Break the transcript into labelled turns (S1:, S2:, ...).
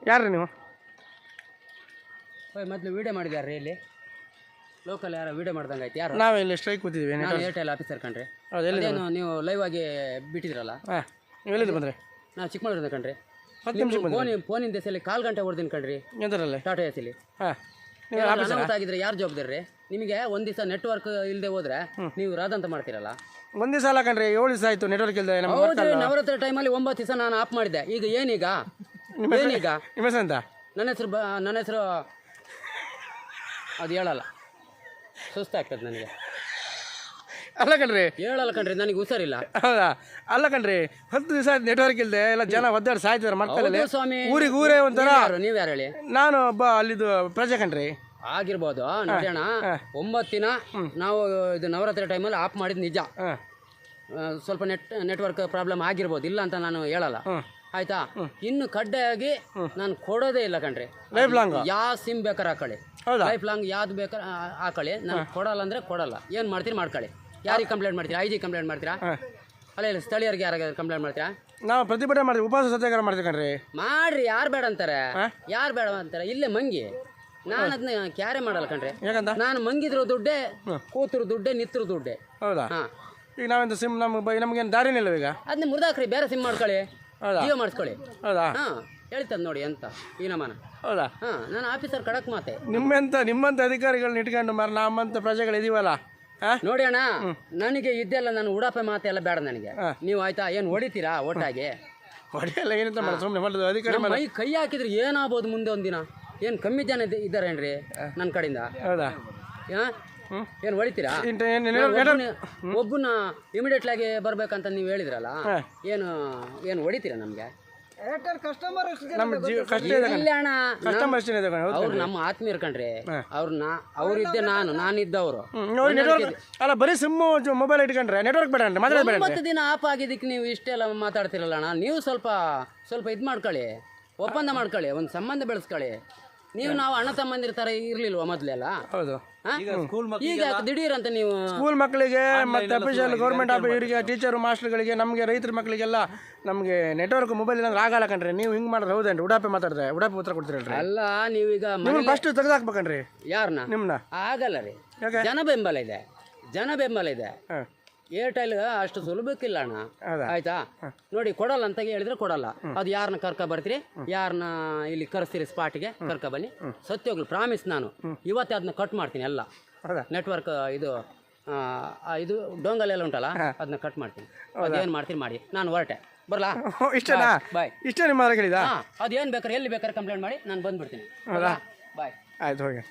S1: ಯಾರು ನೀವು?
S2: ಮೊದಲು ವೀಡಿಯೋ ಮಾಡಿದ್ಯಾರ ಇಲ್ಲಿ ಲೋಕಲ್ ಯಾರೋ ವೀಡಿಯೋ ಮಾಡ್ದಂಗೆ ಆಯ್ತು. ಯಾರು?
S1: ನಾವು ಇಲ್ಲಿ ಸ್ಟ್ರೈಕ್ ಕೂತಿದ್ದೀವಿ.
S2: ನಾನು ಏರ್ಟೆಲ್ ಆಫೀಸರ್ ಕಣ್ರಿ. ಅದೇನು ನೀವು ಲೈವ್ ಆಗಿ ಬಿಟ್ಟಿದ್ರಲ್ಲ?
S1: ಹಾಂ, ನೀವು ಎಲ್ಲಿಂದ ಬಂದ್ರಿ?
S2: ನಾವು ಚಿಕ್ಕಮಗಳೂರಿಂದ ಕಣ್ರಿ.
S1: 10 ನಿಮಿಷಕ್ಕೆ
S2: ಫೋನಿನ ದೇಶದಲ್ಲಿ 1/4 ಗಂಟೆ ಹೊಡೆದಿನಿ ಕಣ್ರಿ.
S1: ಎಂತರಲ್ಲೇ
S2: ಟಾಟಾ ಎಸ್ಲಿ.
S1: ಹಾಂ,
S2: ಅನಾಹುತ ಆಗಿದ್ರೆ ಯಾರು ಜವಾಬ್ದಾರಿ ರೀ? ನಿಮಗೆ ಒಂದು ದಿವಸ ನೆಟ್ವರ್ಕ್ ಇಲ್ಲದೆ ಹೋದ್ರೆ ನೀವು ರಾದಂತ ಮಾಡ್ತೀರಲ್ಲ.
S1: ಒಂದು ದಿವಸ ಅಲ್ಲ ಕಣ್ರಿ, 7 ದಿವಸ ಆಯಿತು ನೆಟ್ವರ್ಕ್ ಇಲ್ಲದೆ.
S2: ಹೌದು, ನವರಾತ್ರಿ ಟೈಮಲ್ಲಿ 9 ದಿವಸ ನಾನು ಆಫ್ ಮಾಡಿದ್ದೆ. ಈಗ ಏನೀಗ? ಏನೀಗ?
S1: ನಿಮ್ಮ ಹೆಸರು ಅಂತ?
S2: ನನ್ನ ಹೆಸರು ಅದು ಹೇಳಲ್ಲ, ಸುಸ್ತಾಗ್ತದೆ ನನಗೆ.
S1: ಅಲ್ಲ ಕಣ್ರಿ,
S2: ಹೇಳಲ್ಲ ಕಣ್ರಿ, ನನಗೆ ಹುಷಾರಿಲ್ಲ.
S1: ಹೌದಾ? ಅಲ್ಲ ಕಣ್ರಿ, 10 ದಿವಸ ನೆಟ್ವರ್ಕ್ ಇಲ್ಲದೆ ಎಲ್ಲ ಜನ ಒದ್ದಾಡಿ ಸಾಯ್ತಿದ್ದಾರೆ ಮಕ್ಕಳಲ್ಲಿ.
S2: ಸ್ವಾಮಿ,
S1: ಊರೇ ಒಂಥರ.
S2: ನೀವು ಯಾರು ಹೇಳಿ?
S1: ನಾನು ಒಬ್ಬ ಅಲ್ಲಿದ್ದು ಪ್ರಜೆ ಕಣ್ರಿ.
S2: ಆಗಿರ್ಬೋದು, ನೋಡೋಣ. 9 ದಿನ ನಾವು ಇದು ನವರಾತ್ರಿ ಟೈಮಲ್ಲಿ ಆಫ್ ಮಾಡಿದ್ ನಿಜ. ಸ್ವಲ್ಪ ನೆಟ್ವರ್ಕ್ ಪ್ರಾಬ್ಲಮ್ ಆಗಿರ್ಬೋದು, ಇಲ್ಲ ಅಂತ ನಾನು ಹೇಳಲ್ಲ. ಆಯ್ತಾ? ಇನ್ನು ಕಡ್ಡೆಯಾಗಿ ನಾನು ಕೊಡೋದೇ ಇಲ್ಲ ಕಣ್ರಿ.
S1: ಲೈಫ್ ಲಾಂಗ್
S2: ಯಾವ ಸಿಮ್ ಬೇಕಾರೆ ಹಾಕೊಳ್ಳಿ, ಲೈಫ್ ಲಾಂಗ್ ಯಾವ್ದು ಬೇಕಾರೆ ಹಾಕೊಳ್ಳಿ. ನಾನು ಕೊಡಲ್ಲ ಅಂದ್ರೆ ಕೊಡಲ್ಲ. ಏನು ಮಾಡ್ತೀರಿ ಮಾಡ್ಕೊಳ್ಳಿ. ಯಾರಿಗೆ ಕಂಪ್ಲೇಂಟ್ ಮಾಡ್ತೀರಾ? IG ಕಂಪ್ಲೇಂಟ್ ಮಾಡ್ತೀರಾ? ಅಲ್ಲ ಇಲ್ಲ, ಸ್ಥಳೀಯರಿಗೆ ಯಾರಾಗ ಕಂಪ್ಲೇಂಟ್ ಮಾಡ್ತೀರಾ?
S1: ನಾವು ಪ್ರತಿಭಟನೆ ಮಾಡ್ತೀವಿ, ಉಪವಾಸ ಸತ್ಯಾಗ್ರಹ ಮಾಡ್ತೀವಿ ಕಣ್ರಿ.
S2: ಮಾಡ್ರಿ, ಯಾರು ಬೇಡ ಅಂತಾರೆ? ಯಾರು ಬೇಡ ಅಂತಾರೆ? ಇಲ್ಲೇ ಮಂಗಿ. ನಾನು ಅದನ್ನ ಕ್ಯಾರೆ ಮಾಡಲ್ಲ ಕಣ್ರಿ.
S1: ಯಾಕಂತ?
S2: ನಾನು ಮಂಗಿದ್ರು ದುಡ್ಡೇ, ಕೂತರು ದುಡ್ಡೇ, ನಿತ್ತರು ದುಡ್ಡೇ.
S1: ಹೌದಾ? ಈಗ ನಾವೆಂತ ಸಿಮ್ ನಮಗೇನು ದಾರಿನೇ ಇಲ್ಲ ಈಗ.
S2: ಅದನ್ನ ಮುರಿದಾಕ್ರಿ, ಬೇರೆ ಸಿಮ್ ಮಾಡ್ಕೊಳ್ಳಿ,
S1: ಹೌದಾ?
S2: ಜಿಯೋ ಮಾಡಿಸ್ಕೊಳ್ಳಿ.
S1: ಹೌದಾ?
S2: ಹಾಂ, ಹೇಳ್ತದ ನೋಡಿ ಅಂತ ಈ ನಮನ.
S1: ಹೌದಾ?
S2: ಹಾಂ, ನಾನು ಆಫೀಸರ್ ಕಡಕ್ ಮಾತೆ.
S1: ನಿಮ್ಮಂತ ಅಧಿಕಾರಿಗಳನ್ನ ಇಟ್ಕೊಂಡು ನಮ್ಮಂತ ಪ್ರಜೆಗಳು ಇದೀವಲ್ಲ.
S2: ನೋಡಿ ಅಣ್ಣ, ನನಗೆ ಇದೆಲ್ಲ ನಾನು ಉಡಾಪೆ ಮಾತೆ ಎಲ್ಲ ಬೇಡ ನನಗೆ. ನೀವು ಆಯ್ತಾ ಏನು ಹೊಡಿತೀರಾ ಒಟ್ಟಾಗಿ?
S1: ಹೊಡೆಯಲ್ಲ, ಏನಂತ ಮಾಡಿ ಸುಮ್ಮನೆ ಮಾಡೋದು ಅಧಿಕಾರಿ.
S2: ಮೈ ಕೈ ಹಾಕಿದ್ರೆ ಏನಾಗ್ಬೋದು ಮುಂದೆ ಒಂದಿನ? ಏನು ಕಮ್ಮಿ ಜನ ಇದ್ದಾರೇನ್ರಿ ನನ್ನ ಕಡೆಯಿಂದ?
S1: ಹೌದಾ?
S2: ಏನು ಹೊಡಿತೀರಾ? ಒಬ್ಬನ ಇಮಿಡಿಯೇಟ್ಲಿ ಆಗಿ ಬರ್ಬೇಕಂತ ನೀವು ಹೇಳಿದ್ರಲ್ಲ, ಏನು ಹೊಡಿತೀರಾ ನಮಗೆ? ಇಲ್ಲ ಅಣ್ಣ, ಅವ್ರು ನಮ್ಮ ಆತ್ಮೀಯರು ಕಣ್ರಿ. ಅವ್ರಿದ್ದೆ ನಾನಿದ್ದವರು.
S1: ಅಲ್ಲ, ಬರೀ ಸಿಮ್ ಮೊಬೈಲ್ ಇಟ್ಕೊಂಡ್ರೆ ನೆಟ್ವರ್ಕ್ ಬೇಡ ಅಂದ್ರೆ
S2: 9 ದಿನ ಆಫ್ ಆಗಿದ್ದಕ್ಕೆ ನೀವು ಇಷ್ಟೆಲ್ಲ ಮಾತಾಡ್ತಿರಲ್ಲ ಅಣ್ಣ. ನೀವು ಸ್ವಲ್ಪ ಇದು ಮಾಡ್ಕೊಳ್ಳಿ, ಒಪ್ಪಂದ ಮಾಡ್ಕೊಳ್ಳಿ, ಒಂದು ಸಂಬಂಧ ಬೆಳೆಸ್ಕೊಳ್ಳಿ. ನಾವು ಅಣ್ಣ ತಮ್ಮಂದಿರ ತರ ಇರ್ಲಿಲ್ವಾ ಮೊದಲೆಲ್ಲ?
S1: ಹೌದು.
S2: ಈಗ ದಿಢೀರ್ ಅಂತ ನೀವು
S1: ಸ್ಕೂಲ್ ಮಕ್ಕಳಿಗೆ ಮತ್ತೆ ಅಫಿಷಿಯಲ್ ಗೌರ್ಮೆಂಟ್ ಇವರಿಗೆ ಟೀಚರ್ ಮಾಸ್ಟರ್ಗಳಿಗೆ ನಮಗೆ ರೈತರ ಮಕ್ಕಳಿಗೆಲ್ಲ ನಮಗೆ ನೆಟ್ವರ್ಕ್ ಮೊಬೈಲ್ ಇಲ್ಲ ಅಂದ್ರೆ ಆಗಲ್ಲ ಕಣ್ರಿ. ನೀವು ಹಿಂಗೆ ಮಾಡಿದ್ರೆ ಹೌದೇನ್ರಿ? ಉಡಾಪೆ ಮಾತಾಡಿದ್ರೆ ಉಡಾಪೆ ಉತ್ತರ ಕೊಡ್ತೀರಲ್ರಿ?
S2: ಅಲ್ಲ, ನೀವೀಗ
S1: ಫಸ್ಟ್ ತೆಗೆದಾಕ್ಬೇಕನ್ರಿ.
S2: ಯಾರನ್ನ?
S1: ನಿಮ್ಮನ್ನ.
S2: ಆಗಲ್ಲ ರೀ, ಜನ ಬೆಂಬಲ ಇದೆ. ಏರ್ಟೆಲ್ ಅಷ್ಟು ಸುಲಭಕ್ಕಿಲ್ಲ ಅಣ್ಣ. ಆಯ್ತಾ? ನೋಡಿ, ಕೊಡಲ್ಲ ಅಂತ ಹೇಳಿದ್ರೆ ಕೊಡಲ್ಲ. ಅದು ಯಾರನ್ನ ಕರ್ಕ ಬರ್ತೀರಿ, ಯಾರನ್ನ ಇಲ್ಲಿ ಕರೆಸ್ತೀರಿ ಸ್ಪಾಟಿಗೆ ಕರ್ಕ ಬನ್ನಿ. ಸತ್ಯೋಗ್ಲು ಪ್ರಾಮಿಸ್, ನಾನು ಇವತ್ತೇ ಅದನ್ನ ಕಟ್ ಮಾಡ್ತೀನಿ ಎಲ್ಲ. ನೆಟ್ವರ್ಕ್ ಇದು ಡೊಂಗಲ್ ಎಲ್ಲ ಉಂಟಲ್ಲ, ಅದನ್ನ ಕಟ್ ಮಾಡ್ತೀನಿ. ಅದೇನು ಮಾಡ್ತೀನಿ ಮಾಡಿ, ನಾನು ಹೊರಟೆ. ಬರ್ಲಾ?
S1: ಇಷ್ಟನಾ?
S2: ಬಾಯ್.
S1: ಇಷ್ಟ ನಿಮ್ಮ ಹೇಳಿದ?
S2: ಅದೇನು ಬೇಕಾರೆ ಎಲ್ಲಿ ಬೇಕಾರೆ ಕಂಪ್ಲೇಂಟ್ ಮಾಡಿ ನಾನು ಬಂದ್ಬಿಡ್ತೀನಿ. ಬಾಯ್.
S1: ಆಯ್ತು, ಹೋಗಿ.